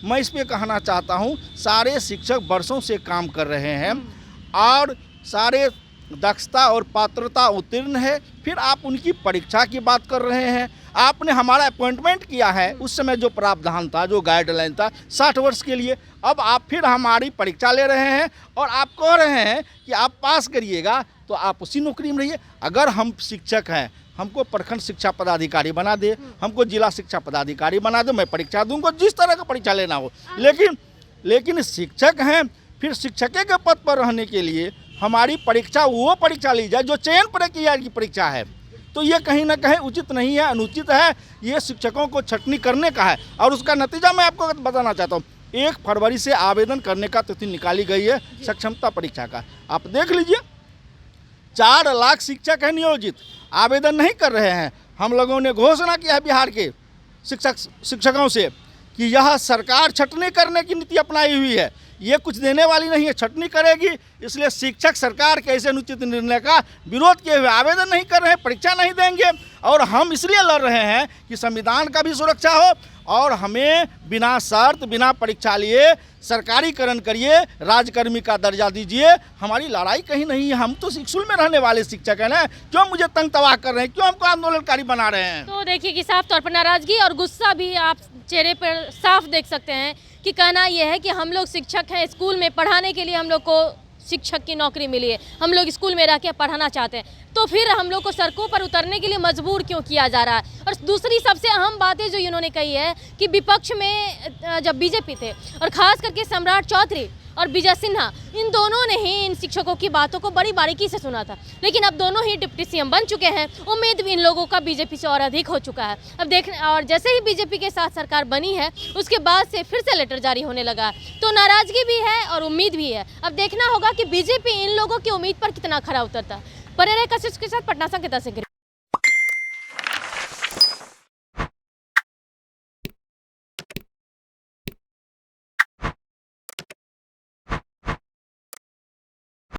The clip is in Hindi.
मैं इस पे कहना चाहता हूँ, सारे शिक्षक वर्षों से काम कर रहे हैं और सारे दक्षता और पात्रता उत्तीर्ण है, फिर आप उनकी परीक्षा की बात कर रहे हैं। आपने हमारा अपॉइंटमेंट किया है, उस समय जो प्रावधान था, जो गाइडलाइन था 60 वर्ष के लिए, अब आप फिर हमारी परीक्षा ले रहे हैं और आप कह रहे हैं कि आप पास करिएगा तो आप उसी नौकरी में रहिए। अगर हम शिक्षक हैं, हमको प्रखंड शिक्षा पदाधिकारी बना दे, हमको जिला शिक्षा पदाधिकारी बना दे, मैं परीक्षा दूंगा जिस तरह का परीक्षा लेना हो। लेकिन शिक्षक हैं, फिर शिक्षक के पद पर रहने के लिए हमारी परीक्षा वो परीक्षा ली जाए जो चयन प्रक्रिया की परीक्षा है। तो ये कहीं ना कहीं उचित नहीं है, अनुचित है। ये शिक्षकों को छटनी करने का है और उसका नतीजा मैं आपको बताना चाहता हूँ। 1 फरवरी से आवेदन करने का तिथि निकाली गई है सक्षमता परीक्षा का। आप देख लीजिए, 4 लाख शिक्षक हैं नियोजित, आवेदन नहीं कर रहे हैं। हम लोगों ने घोषणा किया है बिहार के शिक्षकों से कि यह सरकार छटनी करने की नीति अपनाई हुई है, ये कुछ देने वाली नहीं है, छटनी करेगी। इसलिए शिक्षक सरकार के ऐसे अनुचित निर्णय का विरोध किए हुए आवेदन नहीं कर रहे हैं, परीक्षा नहीं देंगे। और हम इसलिए लड़ रहे हैं कि संविधान का भी सुरक्षा हो और हमें बिना शर्त, बिना परीक्षा लिए सरकारीकरण करिए, राजकर्मी का दर्जा दीजिए। हमारी लड़ाई कहीं नहीं है, हम तो स्कूल में रहने वाले शिक्षक हैं ना। क्यों मुझे तंग तबाह कर रहे हैं, क्यों हमको आंदोलनकारी बना रहे हैं? तो देखिए कि साफ तौर पर नाराजगी और गुस्सा भी आप चेहरे पर साफ देख सकते हैं कि कहना यह है कि हम लोग शिक्षक हैं, स्कूल में पढ़ाने के लिए हम लोग को शिक्षक की नौकरी मिली है, हम लोग स्कूल में रह के पढ़ाना चाहते हैं, तो फिर हम लोग को सड़कों पर उतरने के लिए मजबूर क्यों किया जा रहा है? और दूसरी सबसे अहम बातें जो इन्होंने कही है कि विपक्ष में जब बीजेपी थे और खास करके सम्राट चौधरी और विजय सिन्हा, इन दोनों ने ही इन शिक्षकों की बातों को बड़ी बारीकी से सुना था। लेकिन अब दोनों ही डिप्टी सीएम बन चुके हैं, उम्मीद भी इन लोगों का बीजेपी से और अधिक हो चुका है। अब और जैसे ही बीजेपी के साथ सरकार बनी है, उसके बाद से फिर से लेटर जारी होने लगा, तो नाराजगी भी है और उम्मीद भी है। अब देखना होगा कि बीजेपी इन लोगों की उम्मीद पर कितना खरा उतरता है। बने रहे कशिश के साथ पटना संकेता से।